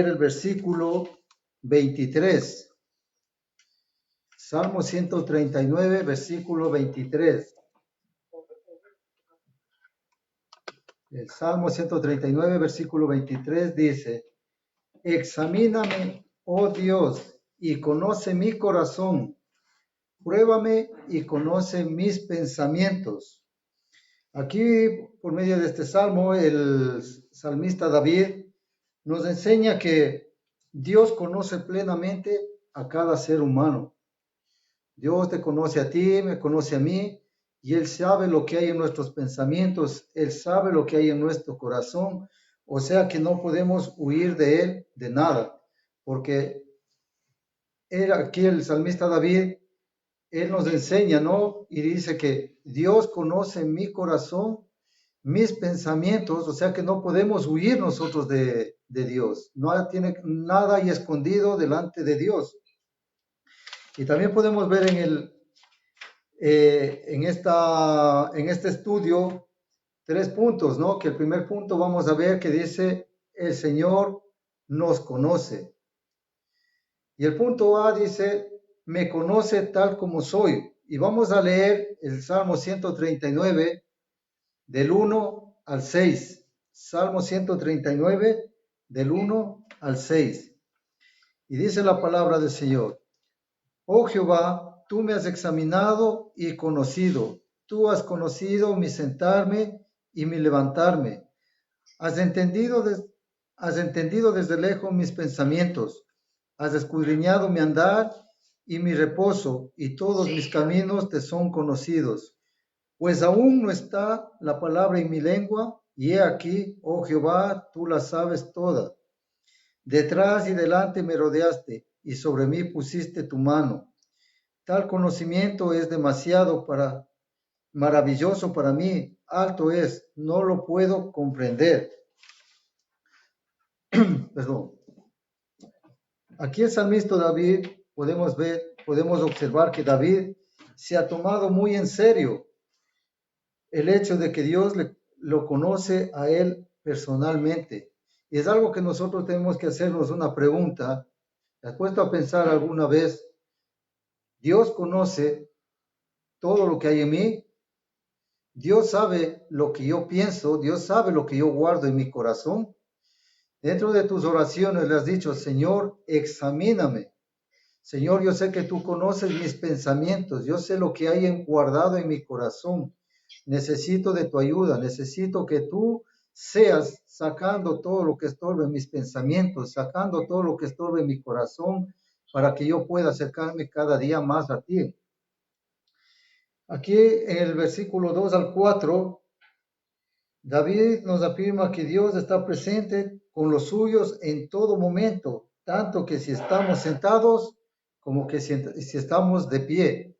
leer el versículo 23. Salmo 139, versículo 23. El Salmo 139, versículo 23 dice: Examíname, oh Dios, y conoce mi corazón. Pruébame y conoce mis pensamientos. Aquí, por medio de este salmo, el salmista David nos enseña que Dios conoce plenamente a cada ser humano. Dios te conoce a ti, me conoce a mí, y Él sabe lo que hay en nuestros pensamientos, Él sabe lo que hay en nuestro corazón, o sea que no podemos huir de Él de nada, porque aquí el salmista David, él nos enseña, ¿no? Y dice que Dios conoce mi corazón, mis pensamientos, o sea que no podemos huir nosotros de Dios. No tiene nada ahí escondido delante de Dios. Y también podemos ver en este estudio 3 puntos, ¿no? Que el primer punto vamos a ver que dice, el Señor nos conoce. Y el punto A dice, me conoce tal como soy. Y vamos a leer el Salmo 139, del 1 al 6. Salmo 139, del 1 al 6. Y dice la palabra del Señor: Oh Jehová, tú me has examinado y conocido. Tú has conocido mi sentarme y mi levantarme. Has entendido desde lejos mis pensamientos. Has escudriñado mi andar y mi reposo, y todos mis caminos te son conocidos. Pues aún no está la palabra en mi lengua, y he aquí, oh Jehová, tú la sabes toda. Detrás y delante me rodeaste, y sobre mí pusiste tu mano. Tal conocimiento es maravilloso para mí, alto es, no lo puedo comprender. Perdón. Aquí el salmista David, podemos observar que David se ha tomado muy en serio el hecho de que Dios lo conoce a él personalmente. Y es algo que nosotros tenemos que hacernos una pregunta. ¿Te has puesto a pensar alguna vez, Dios conoce todo lo que hay en mí? Dios sabe lo que yo pienso, Dios sabe lo que yo guardo en mi corazón. Dentro de tus oraciones le has dicho, Señor, examíname. Señor, yo sé que tú conoces mis pensamientos, yo sé lo que hay guardado en mi corazón. Necesito de tu ayuda, necesito que tú seas sacando todo lo que estorbe en mis pensamientos, sacando todo lo que estorbe en mi corazón, para que yo pueda acercarme cada día más a ti. Aquí en el versículo 2 al 4, David nos afirma que Dios está presente con los suyos en todo momento, tanto que si estamos sentados como que si estamos de pie.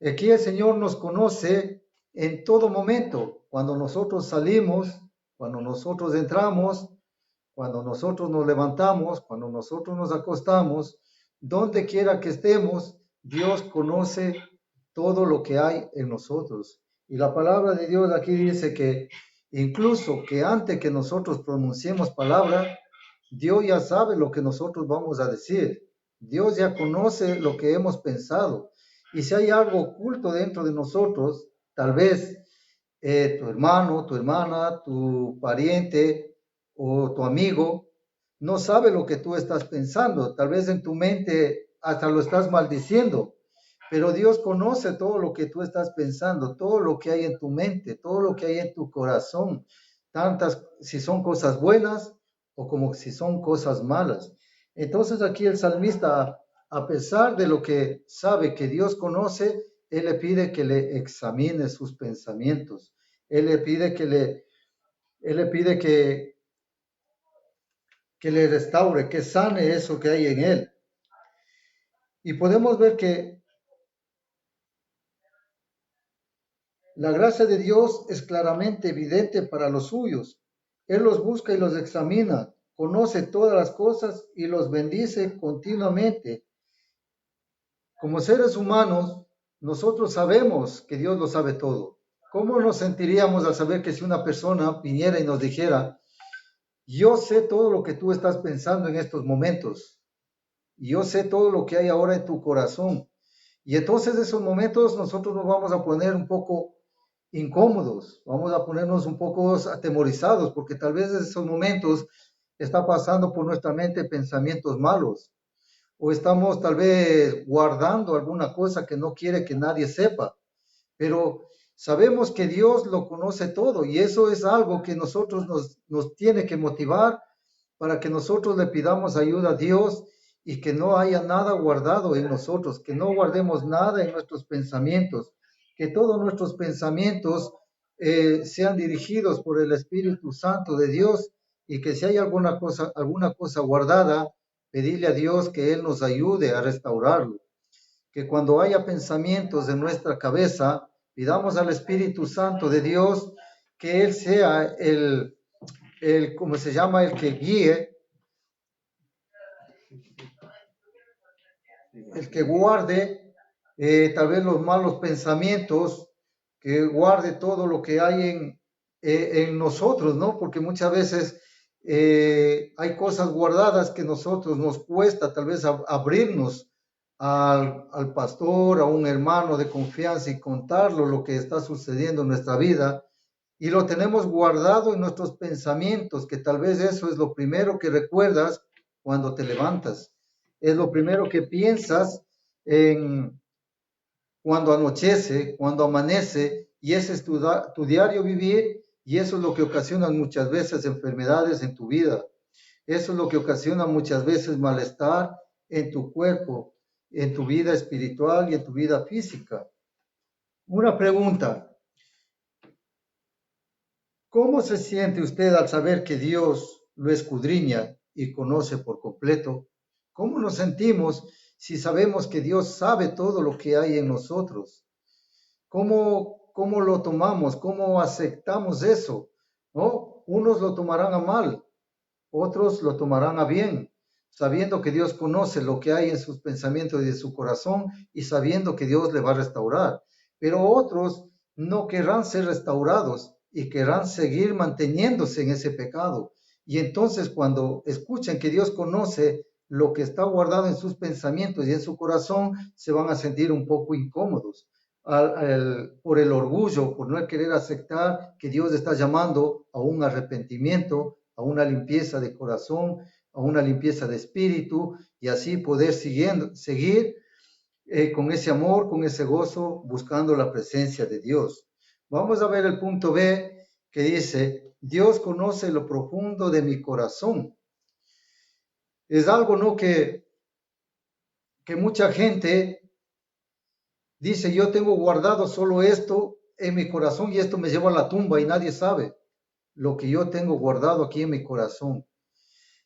Aquí el Señor nos conoce en todo momento, cuando nosotros salimos, cuando nosotros entramos, cuando nosotros nos levantamos, cuando nosotros nos acostamos, donde quiera que estemos, Dios conoce todo lo que hay en nosotros. Y la palabra de Dios aquí dice que incluso que antes que nosotros pronunciemos palabra, Dios ya sabe lo que nosotros vamos a decir. Dios ya conoce lo que hemos pensado. Y si hay algo oculto dentro de nosotros, tal vez tu hermano, tu hermana, tu pariente o tu amigo no sabe lo que tú estás pensando. Tal vez en tu mente hasta lo estás maldiciendo. Pero Dios conoce todo lo que tú estás pensando, todo lo que hay en tu mente, todo lo que hay en tu corazón, tantas si son cosas buenas o como si son cosas malas. Entonces aquí el salmista, a pesar de lo que sabe que Dios conoce, él le pide que le examine sus pensamientos. Él le pide que le restaure, que sane eso que hay en él. Y podemos ver que la gracia de Dios es claramente evidente para los suyos. Él los busca y los examina, conoce todas las cosas y los bendice continuamente. Como seres humanos, nosotros sabemos que Dios lo sabe todo. ¿Cómo nos sentiríamos al saber que si una persona viniera y nos dijera, yo sé todo lo que tú estás pensando en estos momentos. Yo sé todo lo que hay ahora en tu corazón. Y entonces en esos momentos nosotros nos vamos a poner un poco incómodos, vamos a ponernos un poco atemorizados, porque tal vez en esos momentos está pasando por nuestra mente pensamientos malos, o estamos tal vez guardando alguna cosa que no quiere que nadie sepa, pero sabemos que Dios lo conoce todo y eso es algo que nosotros nos tiene que motivar para que nosotros le pidamos ayuda a Dios y que no haya nada guardado en nosotros, que no guardemos nada en nuestros pensamientos, que todos nuestros pensamientos sean dirigidos por el Espíritu Santo de Dios y que si hay alguna cosa guardada, pedirle a Dios que Él nos ayude a restaurarlo. Que cuando haya pensamientos en nuestra cabeza, pidamos al Espíritu Santo de Dios que Él sea ¿cómo se llama? El que guíe, el que guarde tal vez los malos pensamientos, que guarde todo lo que hay en nosotros, ¿no? Porque muchas veces hay cosas guardadas que nosotros nos cuesta tal vez abrirnos al pastor, a un hermano de confianza y contarlo lo que está sucediendo en nuestra vida. Y lo tenemos guardado en nuestros pensamientos, que tal vez eso es lo primero que recuerdas cuando te levantas. Es lo primero que piensas en cuando anochece, cuando amanece, y ese es tu diario vivir, y eso es lo que ocasiona muchas veces enfermedades en tu vida. Eso es lo que ocasiona muchas veces malestar en tu cuerpo, en tu vida espiritual y en tu vida física. Una pregunta, ¿cómo se siente usted al saber que Dios lo escudriña y conoce por completo? ¿Cómo nos sentimos si sabemos que Dios sabe todo lo que hay en nosotros? ¿Cómo lo tomamos? ¿Cómo aceptamos eso? ¿No? Unos lo tomarán a mal, otros lo tomarán a bien, sabiendo que Dios conoce lo que hay en sus pensamientos y de su corazón y sabiendo que Dios le va a restaurar. Pero otros no querrán ser restaurados y querrán seguir manteniéndose en ese pecado. Y entonces cuando escuchen que Dios conoce lo que está guardado en sus pensamientos y en su corazón, se van a sentir un poco incómodos por el orgullo, por no querer aceptar que Dios está llamando a un arrepentimiento, a una limpieza de corazón, a una limpieza de espíritu y así poder seguir con ese amor, con ese gozo, buscando la presencia de Dios. Vamos a ver el punto B que dice, Dios conoce lo profundo de mi corazón. Es algo, ¿no? Que mucha gente dice, yo tengo guardado solo esto en mi corazón y esto me lleva a la tumba y nadie sabe lo que yo tengo guardado aquí en mi corazón.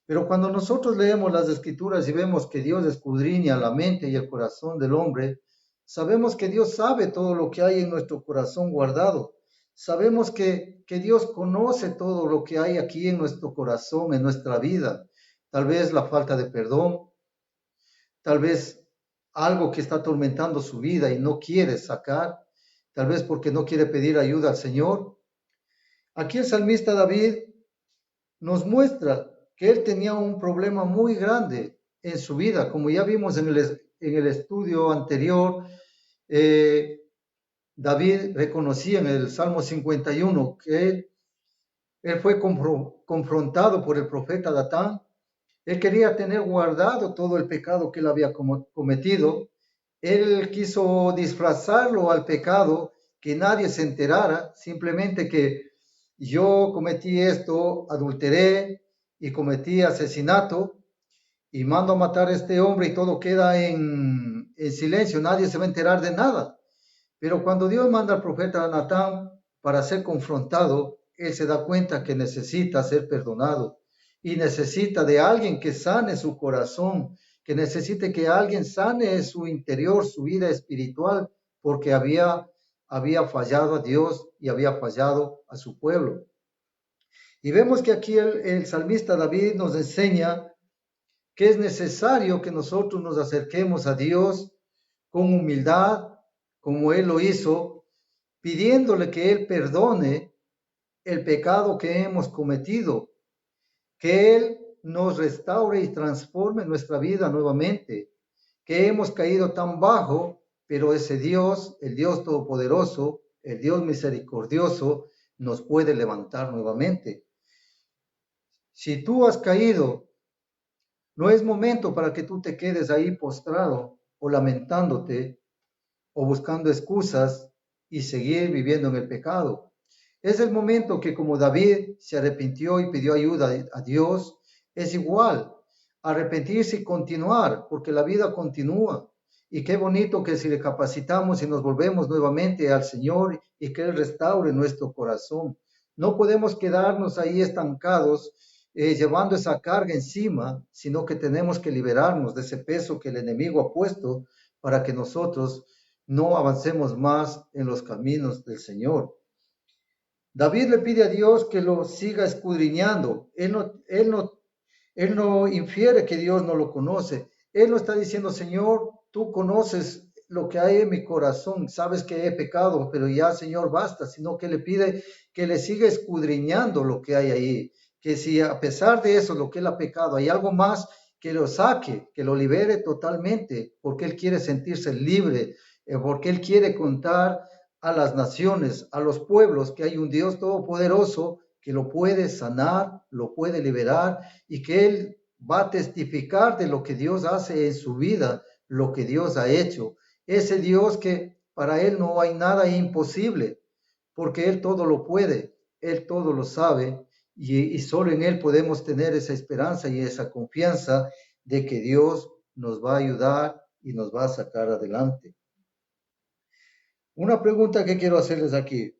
Pero cuando nosotros leemos las escrituras y vemos que Dios escudriña la mente y el corazón del hombre, sabemos que Dios sabe todo lo que hay en nuestro corazón guardado. Sabemos que Dios conoce todo lo que hay aquí en nuestro corazón, en nuestra vida. Tal vez la falta de perdón, tal vez algo que está atormentando su vida y no quiere sacar, tal vez porque no quiere pedir ayuda al Señor. Aquí el salmista David nos muestra que él tenía un problema muy grande en su vida, como ya vimos en el estudio anterior. David reconocía en el Salmo 51 que él fue confrontado por el profeta Natán. Él quería tener guardado todo el pecado que él había cometido. Él quiso disfrazarlo al pecado, que nadie se enterara, simplemente que yo cometí esto, adulteré y cometí asesinato y mando a matar a este hombre y todo queda en silencio, nadie se va a enterar de nada. Pero cuando Dios manda al profeta Natán para ser confrontado, él se da cuenta que necesita ser perdonado y necesita de alguien que sane su corazón, que necesite que alguien sane su interior, su vida espiritual, porque había fallado a Dios y había fallado a su pueblo. Y vemos que aquí el salmista David nos enseña que es necesario que nosotros nos acerquemos a Dios con humildad, como Él lo hizo, pidiéndole que Él perdone el pecado que hemos cometido, que Él nos restaure y transforme nuestra vida nuevamente, que hemos caído tan bajo, pero ese Dios, el Dios Todopoderoso, el Dios misericordioso, nos puede levantar nuevamente. Si tú has caído, no es momento para que tú te quedes ahí postrado o lamentándote o buscando excusas y seguir viviendo en el pecado. Es el momento que como David se arrepintió y pidió ayuda a Dios, es igual arrepentirse y continuar, porque la vida continúa. Y qué bonito que si recapacitamos y nos volvemos nuevamente al Señor y que Él restaure nuestro corazón. No podemos quedarnos ahí estancados llevando esa carga encima, sino que tenemos que liberarnos de ese peso que el enemigo ha puesto para que nosotros no avancemos más en los caminos del Señor. David le pide a Dios que lo siga escudriñando. Él no infiere que Dios no lo conoce. Él no está diciendo, Señor, tú conoces lo que hay en mi corazón, sabes que he pecado, pero ya, Señor, basta, sino que le pide que le siga escudriñando lo que hay ahí, que si a pesar de eso, lo que él ha pecado, hay algo más, que lo saque, que lo libere totalmente, porque él quiere sentirse libre, porque él quiere contar a las naciones, a los pueblos, que hay un Dios todopoderoso que lo puede sanar, lo puede liberar y que Él va a testificar de lo que Dios hace en su vida, lo que Dios ha hecho. Ese Dios que para Él no hay nada imposible, porque Él todo lo puede, Él todo lo sabe y solo en Él podemos tener esa esperanza y esa confianza de que Dios nos va a ayudar y nos va a sacar adelante. Una pregunta que quiero hacerles aquí.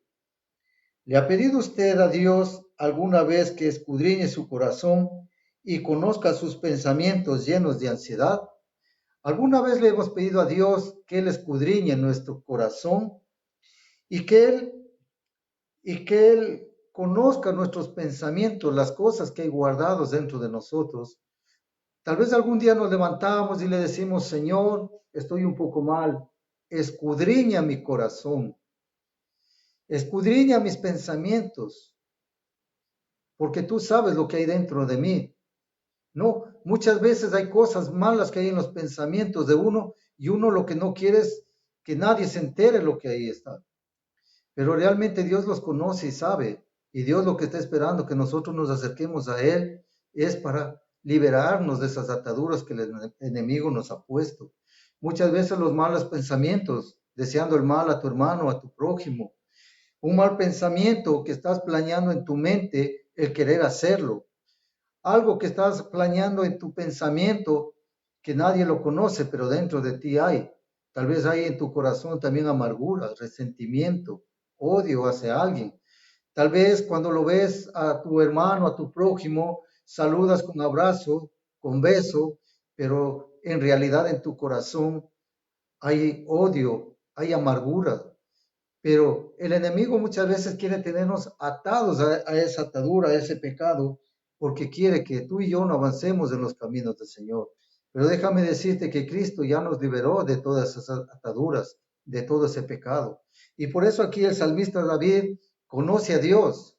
¿Le ha pedido usted a Dios alguna vez que escudriñe su corazón y conozca sus pensamientos llenos de ansiedad? ¿Alguna vez le hemos pedido a Dios que Él escudriñe nuestro corazón y que Él conozca nuestros pensamientos, las cosas que hay guardados dentro de nosotros? Tal vez algún día nos levantamos y le decimos, Señor, estoy un poco mal, escudriña mi corazón, escudriña mis pensamientos, porque tú sabes lo que hay dentro de mí. No, muchas veces hay cosas malas que hay en los pensamientos de uno y uno lo que no quiere es que nadie se entere lo que ahí está. Pero realmente Dios los conoce y sabe. Y Dios lo que está esperando que nosotros nos acerquemos a Él es para liberarnos de esas ataduras que el enemigo nos ha puesto. Muchas veces los malos pensamientos, deseando el mal a tu hermano, a tu prójimo. Un mal pensamiento que estás planeando en tu mente, el querer hacerlo. Algo que estás planeando en tu pensamiento que nadie lo conoce, pero dentro de ti hay. Tal vez hay en tu corazón también amargura, resentimiento, odio hacia alguien. Tal vez cuando lo ves a tu hermano, a tu prójimo, saludas con abrazo, con beso, pero en realidad en tu corazón hay odio, hay amargura. Pero el enemigo muchas veces quiere tenernos atados a esa atadura, a ese pecado, porque quiere que tú y yo no avancemos en los caminos del Señor. Pero déjame decirte que Cristo ya nos liberó de todas esas ataduras, de todo ese pecado. Y por eso aquí el salmista David conoce a Dios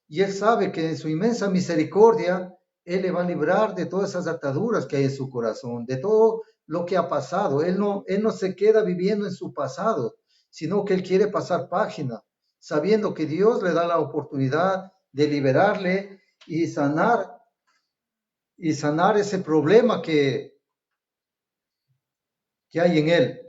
y él sabe que en su inmensa misericordia, Él le va a librar de todas esas ataduras que hay en su corazón, de todo lo que ha pasado. Él no se queda viviendo en su pasado, sino que Él quiere pasar página, sabiendo que Dios le da la oportunidad de liberarle y sanar ese problema que hay en Él.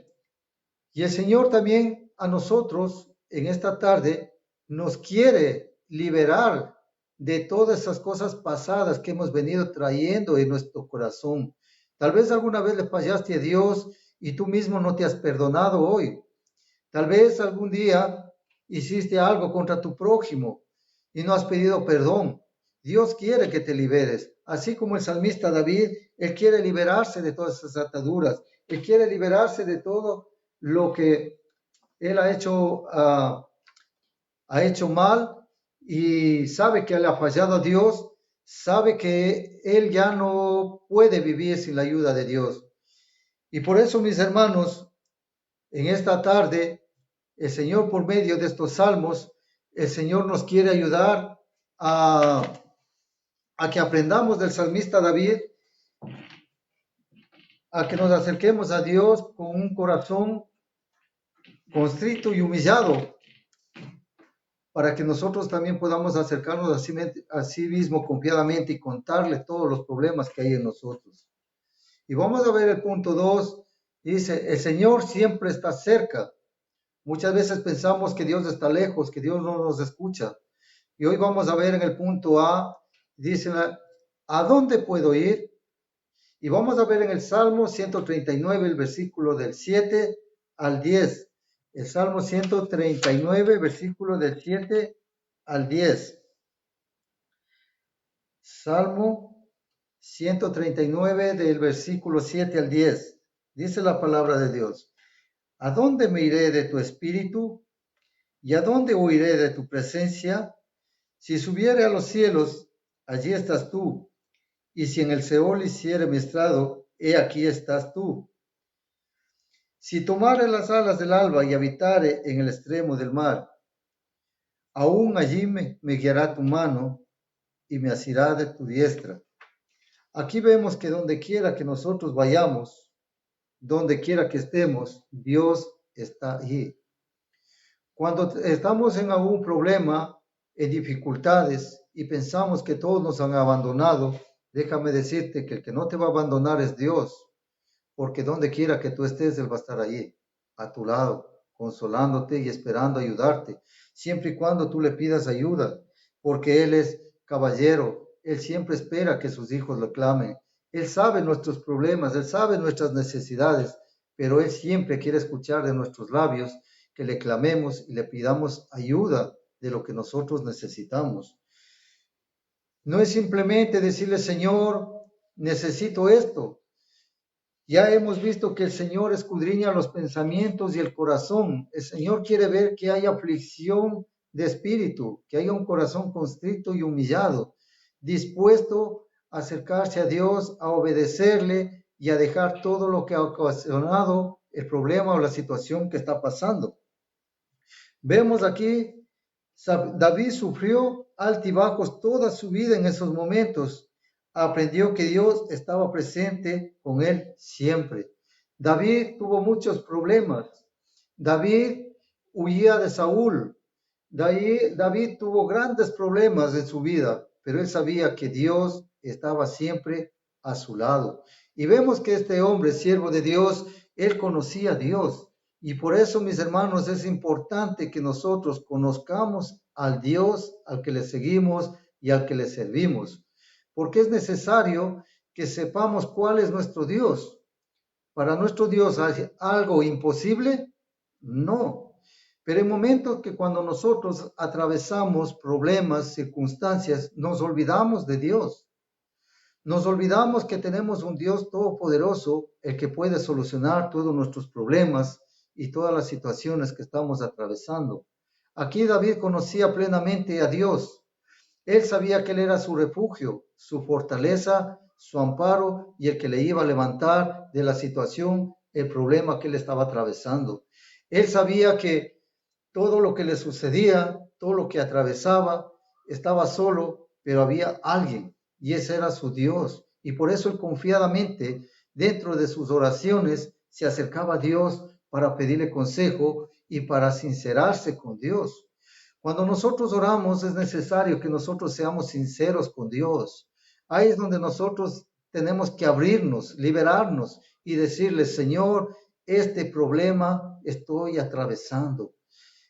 Y el Señor también a nosotros en esta tarde nos quiere liberar de todas esas cosas pasadas que hemos venido trayendo en nuestro corazón. Tal vez alguna vez le fallaste a Dios y tú mismo no te has perdonado hoy. Tal vez algún día hiciste algo contra tu prójimo y no has pedido perdón. Dios quiere que te liberes. Así como el salmista David, él quiere liberarse de todas esas ataduras. Él quiere liberarse de todo lo que él ha hecho mal y sabe que le ha fallado a Dios, sabe que él ya no puede vivir sin la ayuda de Dios. Y por eso, mis hermanos, en esta tarde, el Señor por medio de estos salmos, el Señor nos quiere ayudar a a que aprendamos del salmista David, a que nos acerquemos a Dios con un corazón constrito y humillado, para que nosotros también podamos acercarnos a sí mismo confiadamente y contarle todos los problemas que hay en nosotros. Y vamos a ver el punto 2, dice, el Señor siempre está cerca. Muchas veces pensamos que Dios está lejos, que Dios no nos escucha. Y hoy vamos a ver en el punto A, dice, ¿a dónde puedo ir? Y vamos a ver en el Salmo 139, el versículo del 7 al 10. El Salmo 139, versículo del 7 al 10. Salmo 139, del versículo 7 al 10. Dice la palabra de Dios. ¿A dónde me iré de tu espíritu? ¿Y a dónde huiré de tu presencia? Si subiere a los cielos, allí estás tú. Y si en el Seol hiciere mi estrado, he aquí estás tú. Si tomare las alas del alba y habitare en el extremo del mar, aún allí me guiará tu mano y me asirá de tu diestra. Aquí vemos que donde quiera que nosotros vayamos, donde quiera que estemos, Dios está allí. Cuando estamos en algún problema, en dificultades y pensamos que todos nos han abandonado, déjame decirte que el que no te va a abandonar es Dios, porque donde quiera que tú estés, Él va a estar allí, a tu lado, consolándote y esperando ayudarte, siempre y cuando tú le pidas ayuda, porque Él es caballero, Él siempre espera que sus hijos lo clamen, Él sabe nuestros problemas, Él sabe nuestras necesidades, pero Él siempre quiere escuchar de nuestros labios que le clamemos y le pidamos ayuda de lo que nosotros necesitamos. No es simplemente decirle, Señor, necesito esto. Ya hemos visto que el Señor escudriña los pensamientos y el corazón. El Señor quiere ver que haya aflicción de espíritu, que haya un corazón constricto y humillado, dispuesto a acercarse a Dios, a obedecerle y a dejar todo lo que ha ocasionado el problema o la situación que está pasando. Vemos aquí, David sufrió altibajos toda su vida en esos momentos. Aprendió que Dios estaba presente con él siempre. David tuvo muchos problemas. David huía de Saúl. David tuvo grandes problemas en su vida, pero él sabía que Dios estaba siempre a su lado. Y vemos que este hombre, siervo de Dios, él conocía a Dios. Y por eso, mis hermanos, es importante que nosotros conozcamos al Dios al que le seguimos y al que le servimos, porque es necesario que sepamos cuál es nuestro Dios. ¿Para nuestro Dios hay algo imposible? No. Pero hay momentos que cuando nosotros atravesamos problemas, circunstancias, nos olvidamos de Dios. Nos olvidamos que tenemos un Dios todopoderoso, el que puede solucionar todos nuestros problemas y todas las situaciones que estamos atravesando. Aquí David conocía plenamente a Dios. Él sabía que Él era su refugio, su fortaleza, su amparo y el que le iba a levantar de la situación, el problema que él estaba atravesando. Él sabía que todo lo que le sucedía, todo lo que atravesaba, estaba solo, pero había alguien y ese era su Dios. Y por eso él confiadamente, dentro de sus oraciones, se acercaba a Dios para pedirle consejo y para sincerarse con Dios. Cuando nosotros oramos es necesario que nosotros seamos sinceros con Dios. Ahí es donde nosotros tenemos que abrirnos, liberarnos y decirle, Señor, este problema estoy atravesando.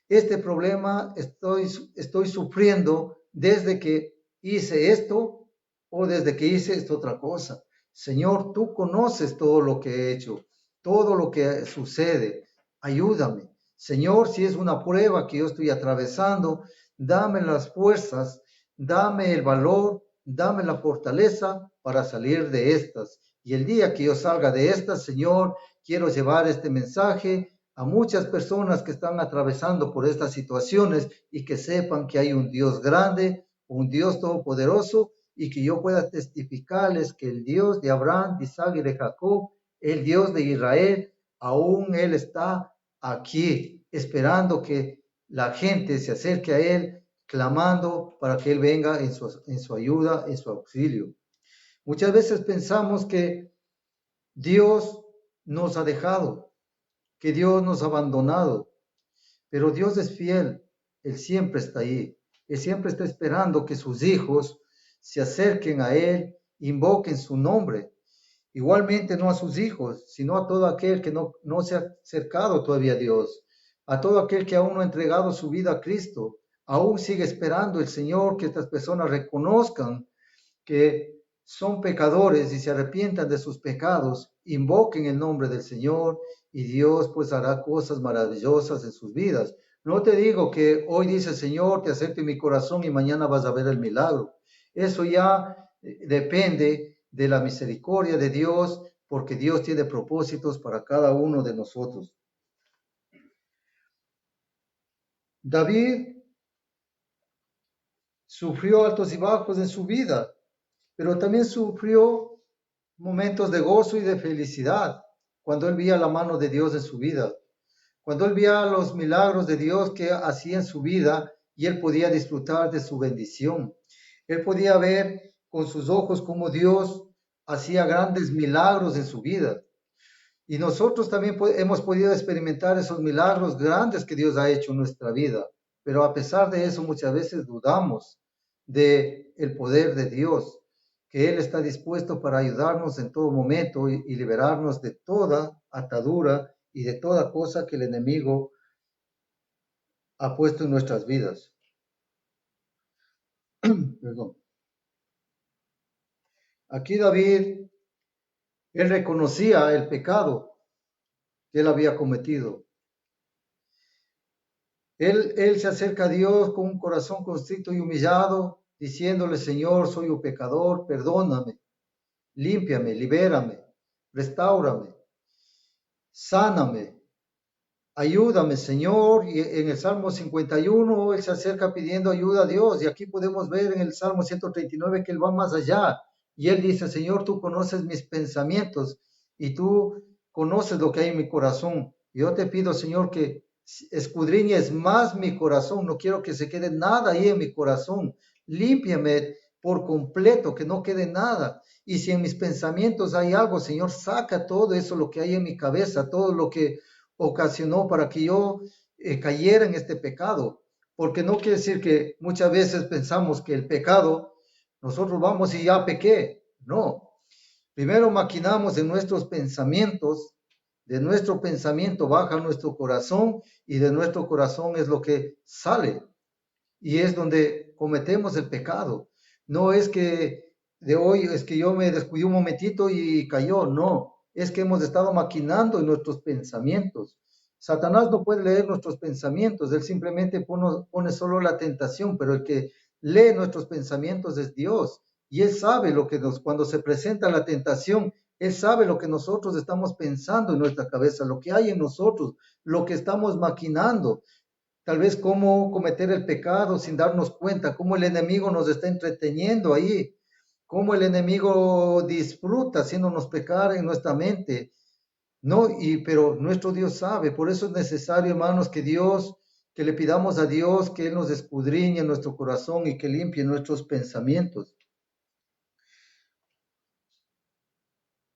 Este problema estoy sufriendo desde que hice esto o desde que hice esta otra cosa. Señor, tú conoces todo lo que he hecho, todo lo que sucede. Ayúdame. Señor, si es una prueba que yo estoy atravesando, dame las fuerzas, dame el valor, dame la fortaleza para salir de estas. Y el día que yo salga de estas, Señor, quiero llevar este mensaje a muchas personas que están atravesando por estas situaciones y que sepan que hay un Dios grande, un Dios todopoderoso y que yo pueda testificarles que el Dios de Abraham, de Isaac y de Jacob, el Dios de Israel, aún Él está aquí esperando que la gente se acerque a Él, clamando para que Él venga en su ayuda, en su auxilio. Muchas veces pensamos que Dios nos ha dejado, que Dios nos ha abandonado, pero Dios es fiel, Él siempre está ahí, Él siempre está esperando que sus hijos se acerquen a Él, invoquen su nombre. Igualmente no a sus hijos, sino a todo aquel que no se ha acercado todavía a Dios, a todo aquel que aún no ha entregado su vida a Cristo, aún sigue esperando el Señor que estas personas reconozcan que son pecadores y se arrepientan de sus pecados, invoquen el nombre del Señor y Dios pues hará cosas maravillosas en sus vidas. No te digo que hoy dice el Señor, te acepte mi corazón y mañana vas a ver el milagro. Eso ya depende de la misericordia de Dios, porque Dios tiene propósitos para cada uno de nosotros. David sufrió altos y bajos en su vida, pero también sufrió momentos de gozo y de felicidad cuando él veía la mano de Dios en su vida, cuando él veía los milagros de Dios que hacía en su vida y él podía disfrutar de su bendición. Él podía ver con sus ojos cómo Dios hacía grandes milagros en su vida. Y nosotros también hemos podido experimentar esos milagros grandes que Dios ha hecho en nuestra vida. Pero a pesar de eso, muchas veces dudamos de el poder de Dios, que Él está dispuesto para ayudarnos en todo momento y liberarnos de toda atadura y de toda cosa que el enemigo ha puesto en nuestras vidas. Perdón. Aquí David, él reconocía el pecado que él había cometido. Él se acerca a Dios con un corazón constricto y humillado, diciéndole, Señor, soy un pecador, perdóname, límpiame, libérame, restáurame, sáname, ayúdame, Señor. Y en el Salmo 51, él se acerca pidiendo ayuda a Dios. Y aquí podemos ver en el Salmo 139 que él va más allá. Y él dice, Señor, tú conoces mis pensamientos y tú conoces lo que hay en mi corazón. Yo te pido, Señor, que escudriñes más mi corazón. No quiero que se quede nada ahí en mi corazón. Límpiame por completo, que no quede nada. Y si en mis pensamientos hay algo, Señor, saca todo eso, lo que hay en mi cabeza, todo lo que ocasionó para que yo cayera en este pecado. Porque no quiere decir que muchas veces pensamos que el pecado, nosotros vamos y ya pequé. No. Primero maquinamos en nuestros pensamientos, de nuestro pensamiento baja nuestro corazón y de nuestro corazón es lo que sale. Y es donde cometemos el pecado. No es que de hoy es que yo me descuidé un momentito y cayó, no. Es que hemos estado maquinando en nuestros pensamientos. Satanás no puede leer nuestros pensamientos, él simplemente pone solo la tentación, pero el que lee nuestros pensamientos es Dios. Y él sabe lo que cuando se presenta la tentación, él sabe lo que nosotros estamos pensando en nuestra cabeza, lo que hay en nosotros, lo que estamos maquinando. Tal vez cómo cometer el pecado sin darnos cuenta, cómo el enemigo nos está entreteniendo ahí, cómo el enemigo disfruta haciéndonos pecar en nuestra mente. No, pero nuestro Dios sabe, por eso es necesario, hermanos, que le pidamos a Dios que Él nos escudriñe nuestro corazón y que limpie nuestros pensamientos.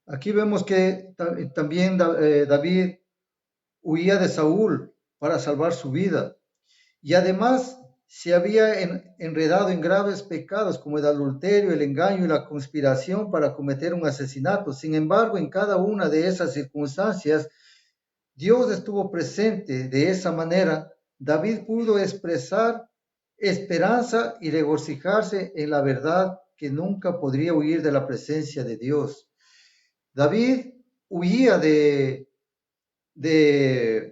Aquí vemos que también David huía de Saúl para salvar su vida. Y además se había enredado en graves pecados como el adulterio, el engaño y la conspiración para cometer un asesinato. Sin embargo, en cada una de esas circunstancias, Dios estuvo presente. De esa manera, David pudo expresar esperanza y regocijarse en la verdad que nunca podría huir de la presencia de Dios. David huía de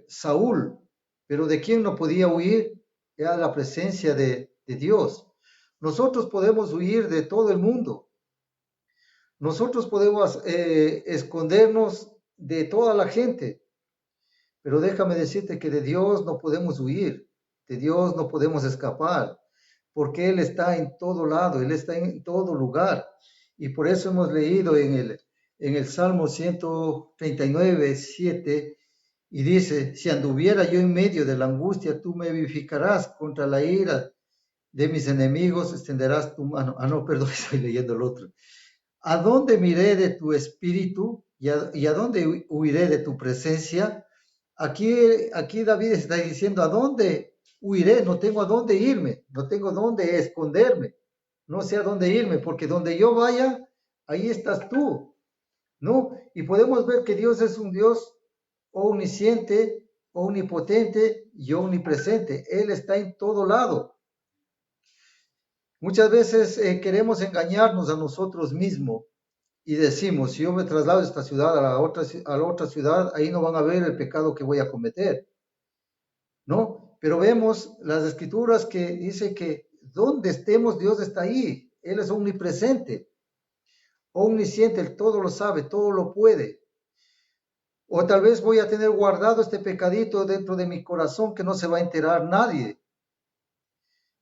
Saúl, pero ¿de quién no podía huir? Era la presencia de Dios. Nosotros podemos huir de todo el mundo. Nosotros podemos escondernos de toda la gente, pero déjame decirte que de Dios no podemos huir, de Dios no podemos escapar, porque Él está en todo lado, Él está en todo lugar. Y por eso hemos leído en el Salmo 139, 7, y dice, si anduviera yo en medio de la angustia, tú me vivificarás contra la ira de mis enemigos extenderás tu mano. Ah, no, perdón, estoy leyendo el otro. ¿A dónde miré de tu espíritu y a dónde huiré de tu presencia? Aquí David está diciendo, ¿a dónde huiré? No tengo a dónde irme, no tengo dónde esconderme, no sé a dónde irme, porque donde yo vaya, ahí estás tú, ¿no? Y podemos ver que Dios es un Dios omnisciente, omnipotente y omnipresente. Él está en todo lado. Muchas veces queremos engañarnos a nosotros mismos y decimos, si yo me traslado de esta ciudad a la otra ciudad, ahí no van a ver el pecado que voy a cometer, ¿no? Pero vemos las escrituras que dice que donde estemos, Dios está ahí. Él es omnipresente, omnisciente, Él todo lo sabe, todo lo puede. O tal vez voy a tener guardado este pecadito dentro de mi corazón que no se va a enterar nadie.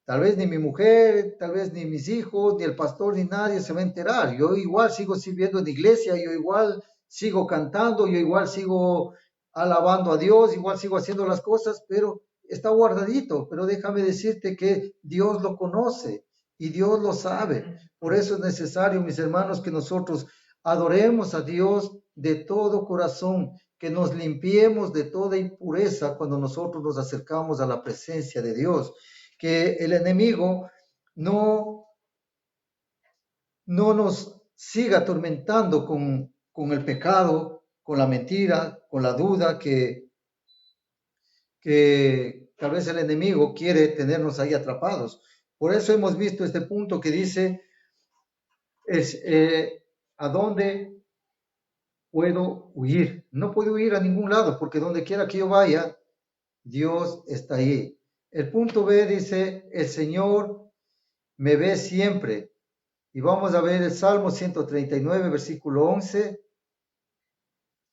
Tal vez ni mi mujer, tal vez ni mis hijos, ni el pastor, ni nadie se va a enterar. Yo igual sigo sirviendo en la iglesia, yo igual sigo cantando, yo igual sigo alabando a Dios, igual sigo haciendo las cosas, pero está guardadito. Pero déjame decirte que Dios lo conoce y Dios lo sabe. Por eso es necesario, mis hermanos, que nosotros adoremos a Dios de todo corazón, que nos limpiemos de toda impureza cuando nosotros nos acercamos a la presencia de Dios, que el enemigo no, no nos siga atormentando con el pecado, con la mentira, con la duda, que tal vez el enemigo quiere tenernos ahí atrapados. Por eso hemos visto este punto que dice, es, ¿a dónde puedo huir? No puedo huir a ningún lado, porque donde quiera que yo vaya, Dios está ahí. El punto B dice, el Señor me ve siempre. Y vamos a ver el Salmo 139, versículo 11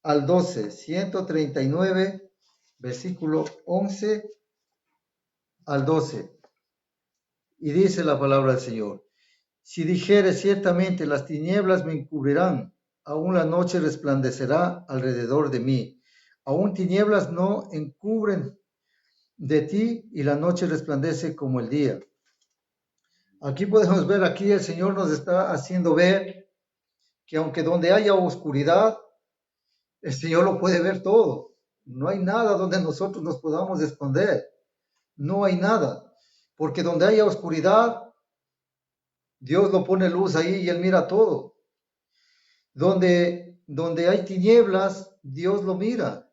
al 12. 139, versículo 11 al 12. Y dice la palabra del Señor: si dijere ciertamente las tinieblas me encubrirán, aún la noche resplandecerá alrededor de mí. Aún tinieblas no encubren de ti y la noche resplandece como el día. Aquí podemos ver, aquí el Señor nos está haciendo ver que aunque donde haya oscuridad, el Señor lo puede ver todo. No hay nada donde nosotros nos podamos esconder. No hay nada. Porque donde haya oscuridad, Dios lo pone luz ahí y Él mira todo. Donde hay tinieblas, Dios lo mira.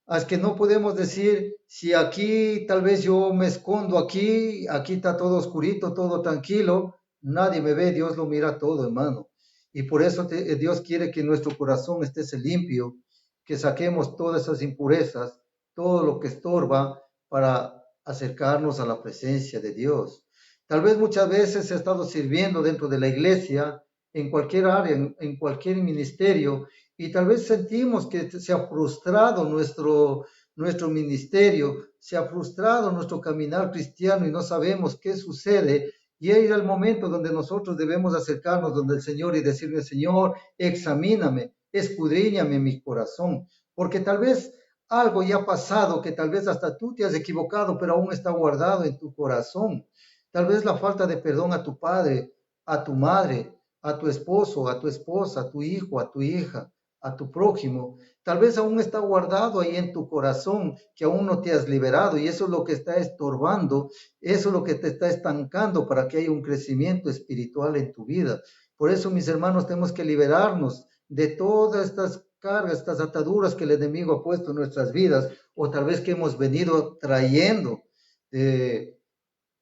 Es que no podemos decir, si aquí tal vez yo me escondo aquí está todo oscurito, todo tranquilo, nadie me ve, Dios lo mira todo, hermano. Y por eso Dios quiere que nuestro corazón esté limpio, que saquemos todas esas impurezas, todo lo que estorba para acercarnos a la presencia de Dios. Tal vez muchas veces he estado sirviendo dentro de la iglesia, en cualquier área, en cualquier ministerio, y tal vez sentimos que se ha frustrado nuestro ministerio, se ha frustrado nuestro caminar cristiano y no sabemos qué sucede. Y ahí es el momento donde nosotros debemos acercarnos donde el Señor y decirle: Señor, examíname, escudriñame mi corazón, porque tal vez algo ya ha pasado, que tal vez hasta tú te has equivocado, pero aún está guardado en tu corazón. Tal vez la falta de perdón a tu padre, a tu madre, a tu esposo, a tu esposa, a tu hijo, a tu hija, a tu prójimo, tal vez aún está guardado ahí en tu corazón, que aún no te has liberado, y eso es lo que está estorbando, eso es lo que te está estancando para que haya un crecimiento espiritual en tu vida. Por eso, mis hermanos, tenemos que liberarnos de todas estas cargas, estas ataduras que el enemigo ha puesto en nuestras vidas, o tal vez que hemos venido trayendo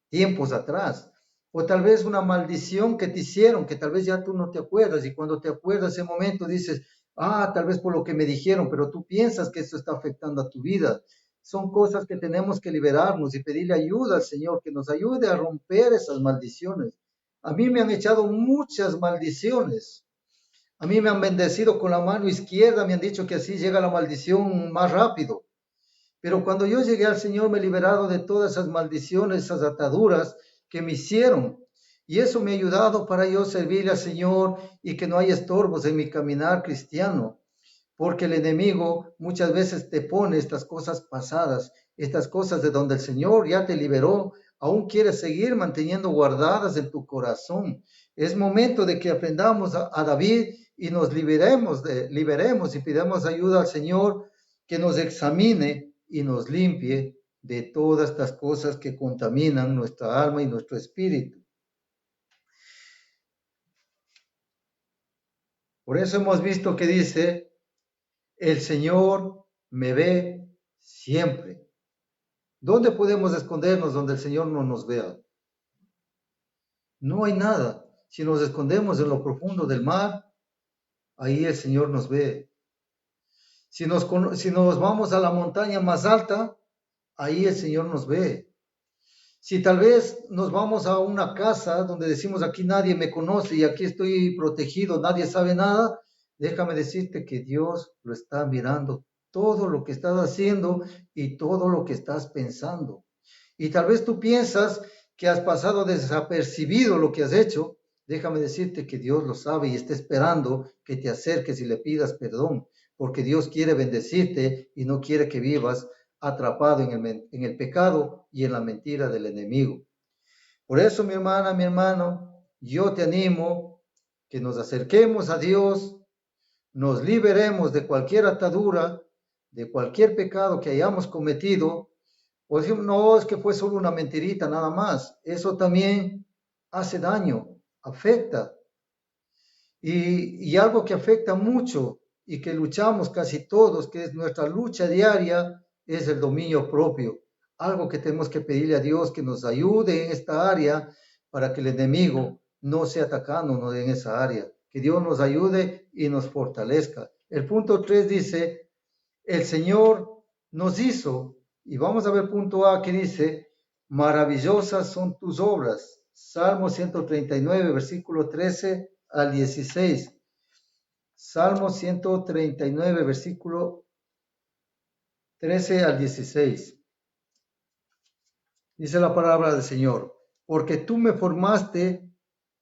tiempos atrás, o tal vez una maldición que te hicieron, que tal vez ya tú no te acuerdas, y cuando te acuerdas ese momento dices: ah, tal vez por lo que me dijeron, pero tú piensas que eso está afectando a tu vida. Son cosas que tenemos que liberarnos y pedirle ayuda al Señor, que nos ayude a romper esas maldiciones. A mí me han echado muchas maldiciones. A mí me han bendecido con la mano izquierda, me han dicho que así llega la maldición más rápido. Pero cuando yo llegué al Señor, me he liberado de todas esas maldiciones, esas ataduras que me hicieron. Y eso me ha ayudado para yo servirle al Señor y que no haya estorbos en mi caminar cristiano. Porque el enemigo muchas veces te pone estas cosas pasadas, estas cosas de donde el Señor ya te liberó aún quieres seguir manteniendo guardadas en tu corazón. Es momento de que aprendamos a David y nos liberemos y pidamos ayuda al Señor que nos examine y nos limpie de todas estas cosas que contaminan nuestra alma y nuestro espíritu. Por eso hemos visto que dice, el Señor me ve siempre. ¿Dónde podemos escondernos donde el Señor no nos vea? No hay nada. Si nos escondemos en lo profundo del mar, ahí el Señor nos ve. Si nos vamos a la montaña más alta, ahí el Señor nos ve. Si tal vez nos vamos a una casa donde decimos aquí nadie me conoce y aquí estoy protegido, nadie sabe nada, déjame decirte que Dios lo está mirando todo lo que estás haciendo y todo lo que estás pensando. Y tal vez tú piensas que has pasado desapercibido lo que has hecho, déjame decirte que Dios lo sabe y está esperando que te acerques y le pidas perdón, porque Dios quiere bendecirte y no quiere que vivas atrapado en el pecado y en la mentira del enemigo. Por eso, mi hermana, mi hermano, yo te animo que nos acerquemos a Dios, nos liberemos de cualquier atadura, de cualquier pecado que hayamos cometido. O decimos, no, es que fue solo una mentirita nada más. Eso también hace daño, afecta. Y algo que afecta mucho y que luchamos casi todos, que es nuestra lucha diaria, es el dominio propio. Algo que tenemos que pedirle a Dios que nos ayude en esta área para que el enemigo no sea atacándonos en esa área. Que Dios nos ayude y nos fortalezca. El punto 3 dice, el Señor nos hizo, y vamos a ver punto A que dice, maravillosas son tus obras. Salmo 139, versículo 13 al 16. Salmo 139, versículo 13 al 16. Dice la palabra del Señor, porque tú me formaste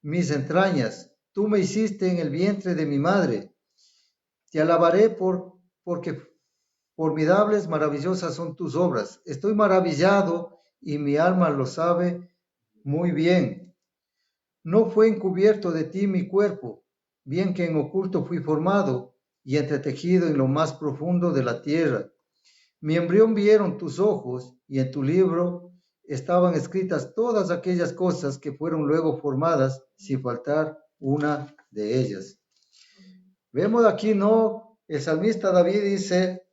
mis entrañas, tú me hiciste en el vientre de mi madre. Te alabaré porque formidables, maravillosas son tus obras. Estoy maravillado y mi alma lo sabe muy bien. No fue encubierto de ti mi cuerpo, bien que en oculto fui formado y entretejido en lo más profundo de la tierra. Mi embrión vieron tus ojos y en tu libro estaban escritas todas aquellas cosas que fueron luego formadas sin faltar una de ellas. Vemos aquí, ¿no? El salmista David dice,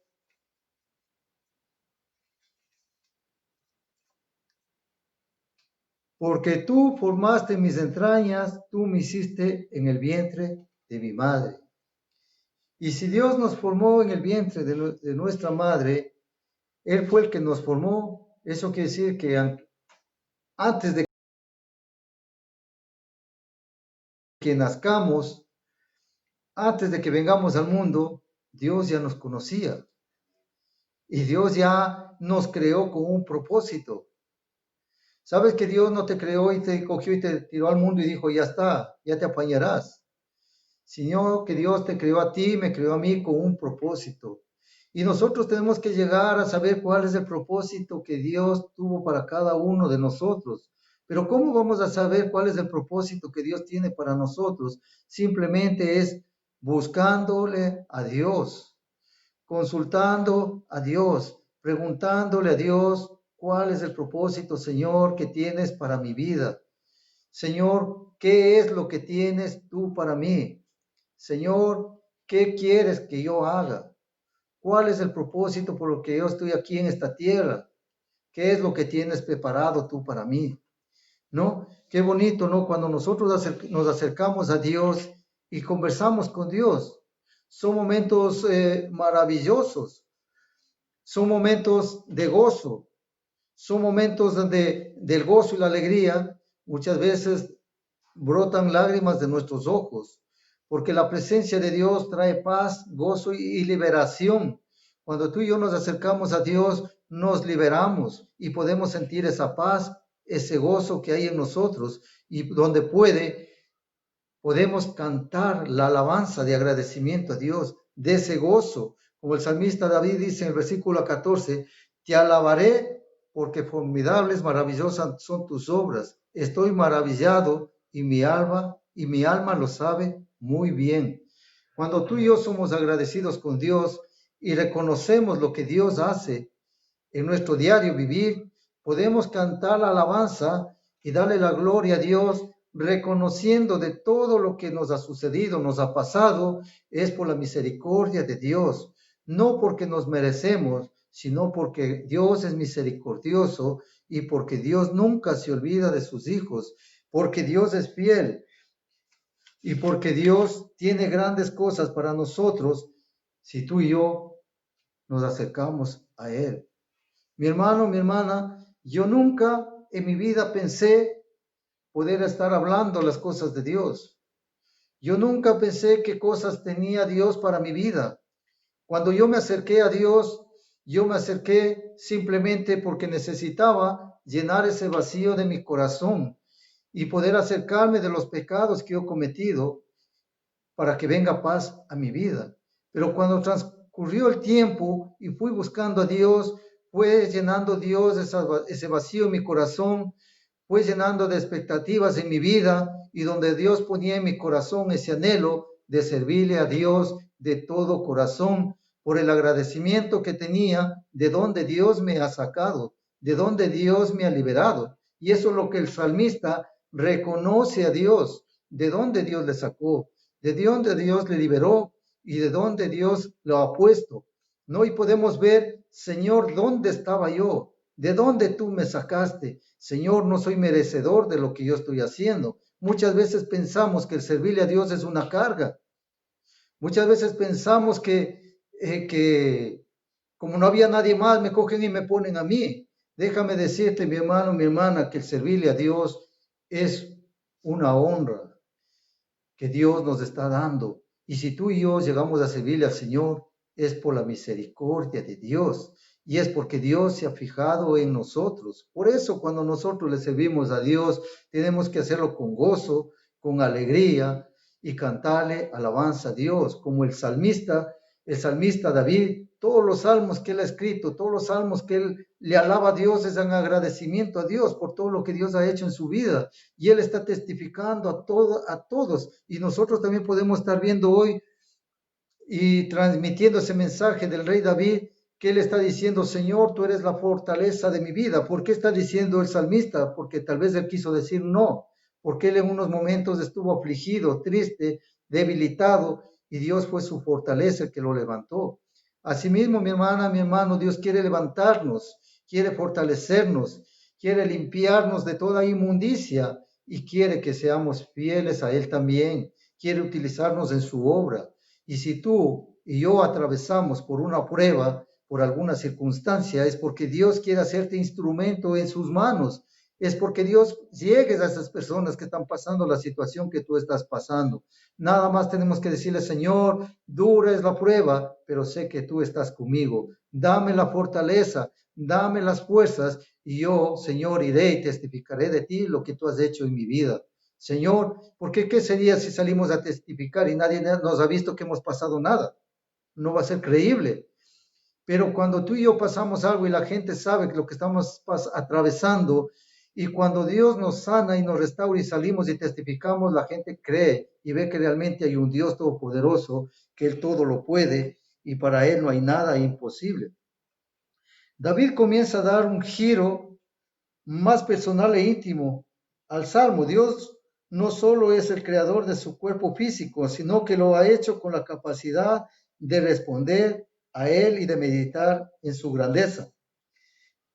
porque tú formaste mis entrañas, tú me hiciste en el vientre de mi madre. Y si Dios nos formó en el vientre de nuestra madre, Él fue el que nos formó. Eso quiere decir que antes de que nazcamos, antes de que vengamos al mundo, Dios ya nos conocía. Y Dios ya nos creó con un propósito. ¿Sabes que Dios no te creó y te cogió y te tiró al mundo y dijo, ya está, ya te apañarás? Sino que Dios te creó a ti, me creó a mí con un propósito. Y nosotros tenemos que llegar a saber cuál es el propósito que Dios tuvo para cada uno de nosotros. Pero ¿cómo vamos a saber cuál es el propósito que Dios tiene para nosotros? Simplemente es buscándole a Dios, consultando a Dios, preguntándole a Dios cuál es el propósito, Señor, que tienes para mi vida. Señor, ¿qué es lo que tienes tú para mí? Señor, ¿qué quieres que yo haga? ¿Cuál es el propósito por lo que yo estoy aquí en esta tierra? ¿Qué es lo que tienes preparado tú para mí? ¿No? Qué bonito, ¿no? Cuando nosotros nos acercamos a Dios y conversamos con Dios. Son momentos maravillosos. Son momentos de gozo. Son momentos donde del gozo y la alegría muchas veces brotan lágrimas de nuestros ojos, porque la presencia de Dios trae paz, gozo y liberación. Cuando tú y yo nos acercamos a Dios, nos liberamos y podemos sentir esa paz, ese gozo que hay en nosotros y donde podemos cantar la alabanza de agradecimiento a Dios, de ese gozo. Como el salmista David dice en el versículo 14, te alabaré porque formidables, maravillosas son tus obras. Estoy maravillado y mi alma lo sabe muy bien. Cuando tú y yo somos agradecidos con Dios y reconocemos lo que Dios hace en nuestro diario vivir, podemos cantar la alabanza y darle la gloria a Dios, reconociendo de todo lo que nos ha sucedido, nos ha pasado, es por la misericordia de Dios, no porque nos merecemos, sino porque Dios es misericordioso y porque Dios nunca se olvida de sus hijos, porque Dios es fiel y porque Dios tiene grandes cosas para nosotros si tú y yo nos acercamos a Él. Mi hermano, mi hermana, yo nunca en mi vida pensé poder estar hablando las cosas de Dios. Yo nunca pensé qué cosas tenía Dios para mi vida. Cuando yo me acerqué a Dios, yo me acerqué simplemente porque necesitaba llenar ese vacío de mi corazón y poder acercarme de los pecados que yo he cometido para que venga paz a mi vida. Pero cuando transcurrió el tiempo y fui buscando a Dios, fue llenando Dios ese vacío en mi corazón, fue llenando de expectativas en mi vida y donde Dios ponía en mi corazón ese anhelo de servirle a Dios de todo corazón por el agradecimiento que tenía de donde Dios me ha sacado, de donde Dios me ha liberado. Y eso es lo que el salmista reconoce a Dios, de donde Dios le sacó, de dónde Dios le liberó y de dónde Dios lo ha puesto. ¿No? Y podemos ver, Señor, ¿dónde estaba yo? ¿De dónde tú me sacaste? Señor, no soy merecedor de lo que yo estoy haciendo. Muchas veces pensamos que el servirle a Dios es una carga. Muchas veces pensamos que como no había nadie más, me cogen y me ponen a mí. Déjame decirte, mi hermano, mi hermana, que el servirle a Dios es una honra que Dios nos está dando. Y si tú y yo llegamos a servirle al Señor, es por la misericordia de Dios. Y es porque Dios se ha fijado en nosotros. Por eso cuando nosotros le servimos a Dios, tenemos que hacerlo con gozo, con alegría y cantarle alabanza a Dios. Como el salmista David, todos los salmos que él ha escrito, todos los salmos que él le alaba a Dios, es un agradecimiento a Dios por todo lo que Dios ha hecho en su vida. Y él está testificando a todos. Y nosotros también podemos estar viendo hoy y transmitiendo ese mensaje del rey David, que él está diciendo, Señor, tú eres la fortaleza de mi vida. ¿Por qué está diciendo el salmista? Porque tal vez él quiso decir no, porque él en unos momentos estuvo afligido, triste, debilitado, y Dios fue su fortaleza el que lo levantó. Asimismo, mi hermana, mi hermano, Dios quiere levantarnos, quiere fortalecernos, quiere limpiarnos de toda inmundicia y quiere que seamos fieles a Él también, quiere utilizarnos en su obra. Y si tú y yo atravesamos por una prueba, por alguna circunstancia, es porque Dios quiere hacerte instrumento en sus manos. Es porque Dios llegue a esas personas que están pasando la situación que tú estás pasando. Nada más tenemos que decirle, Señor, dura es la prueba, pero sé que tú estás conmigo. Dame la fortaleza, dame las fuerzas y yo, Señor, iré y testificaré de ti lo que tú has hecho en mi vida. Señor, porque ¿qué sería si salimos a testificar y nadie nos ha visto que hemos pasado nada? No va a ser creíble. Pero cuando tú y yo pasamos algo y la gente sabe lo que estamos atravesando, y cuando Dios nos sana y nos restaura y salimos y testificamos, la gente cree y ve que realmente hay un Dios todopoderoso, que Él todo lo puede y para Él no hay nada imposible. David comienza a dar un giro más personal e íntimo al Salmo. Dios no solo es el creador de su cuerpo físico, sino que lo ha hecho con la capacidad de responder a Él y de meditar en su grandeza.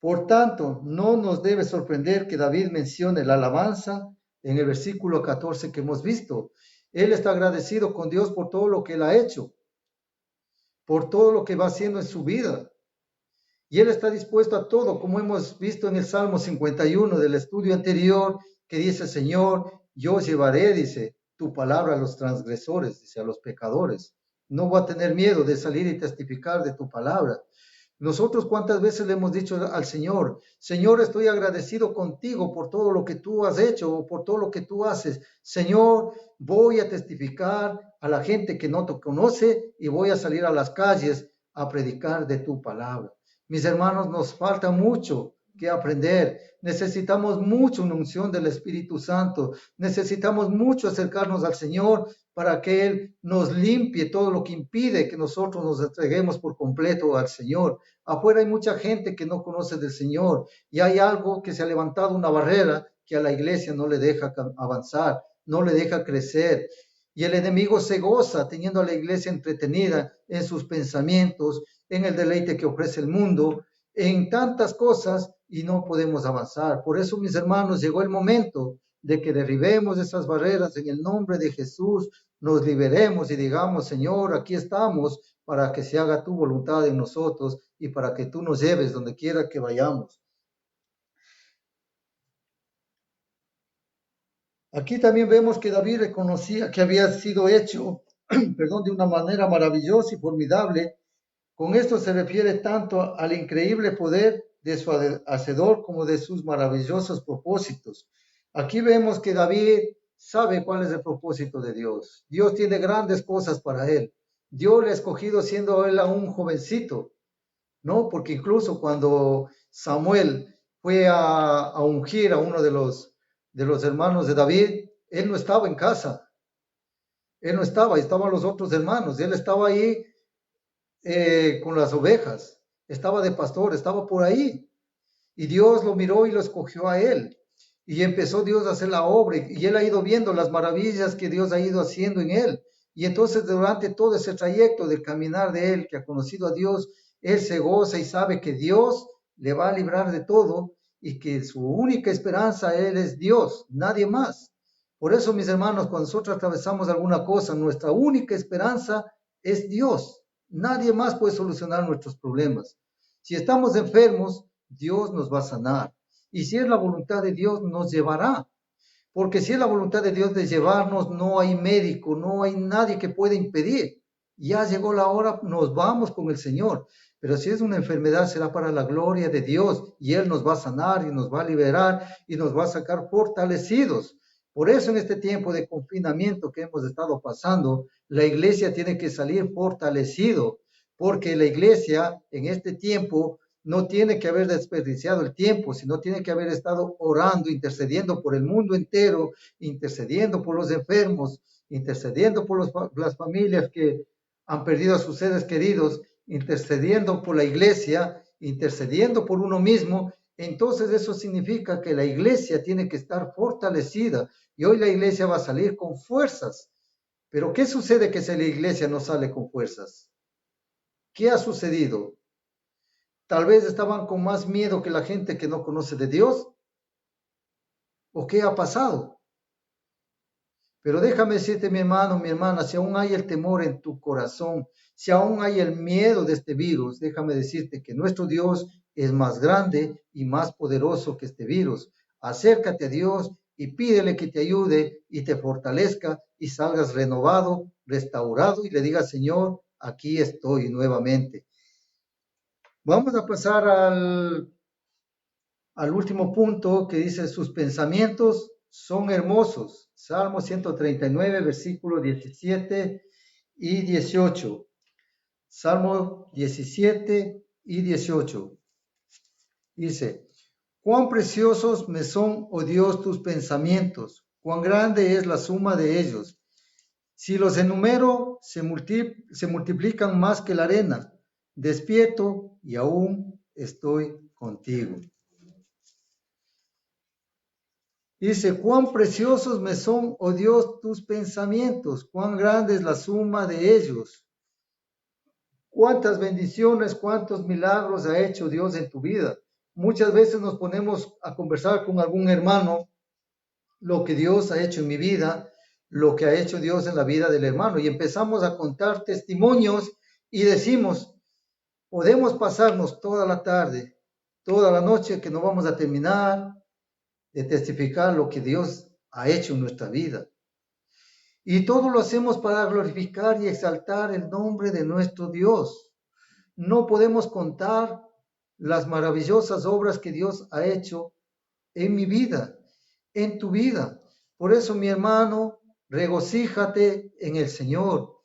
Por tanto, no nos debe sorprender que David mencione la alabanza en el versículo 14 que hemos visto. Él está agradecido con Dios por todo lo que Él ha hecho, por todo lo que va haciendo en su vida. Y Él está dispuesto a todo, como hemos visto en el Salmo 51 del estudio anterior, que dice, Señor, yo llevaré, dice, tu palabra a los transgresores, dice, a los pecadores. No voy a tener miedo de salir y testificar de tu palabra. Nosotros cuántas veces le hemos dicho al Señor, Señor, estoy agradecido contigo por todo lo que tú has hecho o por todo lo que tú haces. Señor, voy a testificar a la gente que no te conoce y voy a salir a las calles a predicar de tu palabra. Mis hermanos, nos falta mucho que aprender. Necesitamos mucho una unción del Espíritu Santo. Necesitamos mucho acercarnos al Señor para que Él nos limpie todo lo que impide que nosotros nos entreguemos por completo al Señor. Afuera hay mucha gente que no conoce del Señor y hay algo que se ha levantado, una barrera que a la iglesia no le deja avanzar, no le deja crecer. Y el enemigo se goza teniendo a la iglesia entretenida en sus pensamientos, en el deleite que ofrece el mundo, en tantas cosas, y no podemos avanzar. Por eso, mis hermanos, llegó el momento de que derribemos esas barreras en el nombre de Jesús, nos liberemos y digamos, Señor, aquí estamos para que se haga tu voluntad en nosotros y para que tú nos lleves donde quiera que vayamos. Aquí también vemos que David reconocía que había sido hecho, perdón, de una manera maravillosa y formidable. Con esto se refiere tanto al increíble poder de su hacedor como de sus maravillosos propósitos. Aquí vemos que David sabe cuál es el propósito de Dios. Dios tiene grandes cosas para él. Dios le ha escogido siendo él aún jovencito, ¿no? Porque incluso cuando Samuel fue a ungir a uno de los hermanos de David, él no estaba en casa. Él no estaba, estaban los otros hermanos. Él estaba ahí con las ovejas, estaba de pastor, estaba por ahí. Y Dios lo miró y lo escogió a él. Y empezó Dios a hacer la obra y él ha ido viendo las maravillas que Dios ha ido haciendo en él. Y entonces durante todo ese trayecto de caminar de él, que ha conocido a Dios, él se goza y sabe que Dios le va a librar de todo y que su única esperanza él es Dios, nadie más. Por eso, mis hermanos, cuando nosotros atravesamos alguna cosa, nuestra única esperanza es Dios. Nadie más puede solucionar nuestros problemas. Si estamos enfermos, Dios nos va a sanar. Y si es la voluntad de Dios, nos llevará. Porque si es la voluntad de Dios de llevarnos, no hay médico, no hay nadie que pueda impedir. Ya llegó la hora, nos vamos con el Señor. Pero si es una enfermedad, será para la gloria de Dios. Y Él nos va a sanar y nos va a liberar y nos va a sacar fortalecidos. Por eso en este tiempo de confinamiento que hemos estado pasando, la iglesia tiene que salir fortalecido. Porque la iglesia en este tiempo no tiene que haber desperdiciado el tiempo, sino tiene que haber estado orando, intercediendo por el mundo entero, intercediendo por los enfermos, intercediendo por las familias que han perdido a sus seres queridos, intercediendo por la iglesia, intercediendo por uno mismo. Entonces eso significa que la iglesia tiene que estar fortalecida y hoy la iglesia va a salir con fuerzas. Pero ¿qué sucede que si la iglesia no sale con fuerzas? ¿Qué ha sucedido? Tal vez estaban con más miedo que la gente que no conoce de Dios. ¿O qué ha pasado? Pero déjame decirte, mi hermano, mi hermana, si aún hay el temor en tu corazón, si aún hay el miedo de este virus, déjame decirte que nuestro Dios es más grande y más poderoso que este virus. Acércate a Dios y pídele que te ayude y te fortalezca y salgas renovado, restaurado y le digas, Señor, aquí estoy nuevamente. Vamos a pasar al último punto que dice, sus pensamientos son hermosos. Salmo 139, versículos 17 y 18. Salmo 17 y 18. Dice, cuán preciosos me son, oh Dios, tus pensamientos, cuán grande es la suma de ellos. Si los enumero, se multiplican más que la arena. Despierto y aún estoy contigo. Dice, cuán preciosos me son, oh Dios, tus pensamientos, cuán grande es la suma de ellos. Cuántas bendiciones, cuántos milagros ha hecho Dios en tu vida. Muchas veces nos ponemos a conversar con algún hermano lo que Dios ha hecho en mi vida, lo que ha hecho Dios en la vida del hermano, y empezamos a contar testimonios y decimos, podemos pasarnos toda la tarde, toda la noche que no vamos a terminar de testificar lo que Dios ha hecho en nuestra vida. Y todo lo hacemos para glorificar y exaltar el nombre de nuestro Dios. No podemos contar las maravillosas obras que Dios ha hecho en mi vida, en tu vida. Por eso, mi hermano, regocíjate en el Señor,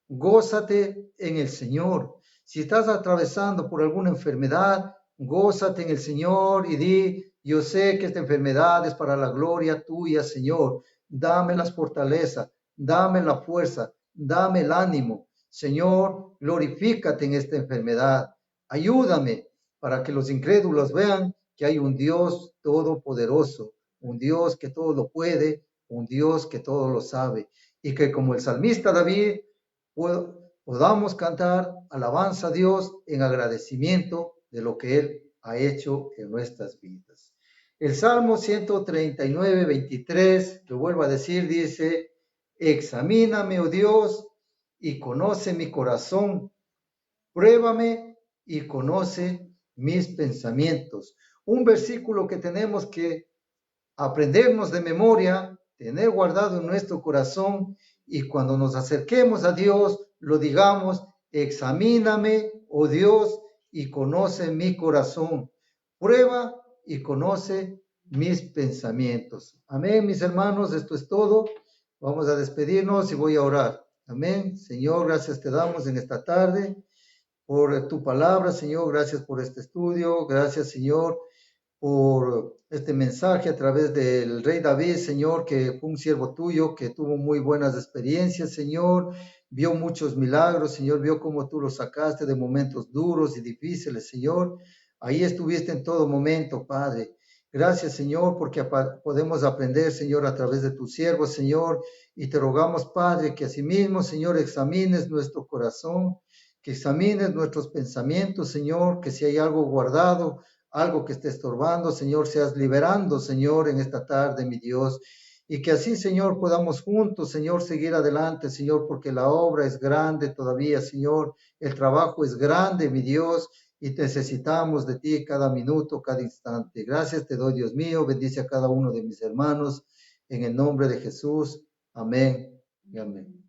gózate en el Señor. Si estás atravesando por alguna enfermedad, Gózate en el Señor y di, yo sé que esta enfermedad es para la gloria tuya, Señor. Dame las fortalezas, dame la fuerza, dame el ánimo. Señor, glorifícate en esta enfermedad. Ayúdame para que los incrédulos vean que hay un Dios todopoderoso, un Dios que todo lo puede, un Dios que todo lo sabe. Y que como el salmista David, podamos cantar alabanza a Dios en agradecimiento de lo que Él ha hecho en nuestras vidas. El Salmo 139, 23, lo vuelvo a decir, dice, examíname, oh Dios, y conoce mi corazón, pruébame y conoce mis pensamientos. Un versículo que tenemos que aprendernos de memoria, tener guardado en nuestro corazón y cuando nos acerquemos a Dios, lo digamos, examíname, oh Dios, y conoce mi corazón. Prueba y conoce mis pensamientos. Amén, mis hermanos, esto es todo. Vamos a despedirnos y voy a orar. Amén. Señor, gracias te damos en esta tarde por tu palabra, Señor. Gracias por este estudio. Gracias, Señor, por este mensaje a través del rey David, Señor, que fue un siervo tuyo, que tuvo muy buenas experiencias, Señor, vio muchos milagros, Señor, vio cómo tú lo sacaste de momentos duros y difíciles, Señor. Ahí estuviste en todo momento, Padre. Gracias, Señor, porque podemos aprender, Señor, a través de tu siervo, Señor, y te rogamos, Padre, que asimismo, Señor, examines nuestro corazón, que examines nuestros pensamientos, Señor, que si hay algo guardado, algo que esté estorbando, Señor, seas liberando, Señor, en esta tarde, mi Dios. Y que así, Señor, podamos juntos, Señor, seguir adelante, Señor, porque la obra es grande todavía, Señor. El trabajo es grande, mi Dios, y necesitamos de ti cada minuto, cada instante. Gracias te doy, Dios mío. Bendice a cada uno de mis hermanos. En el nombre de Jesús. Amén y amén.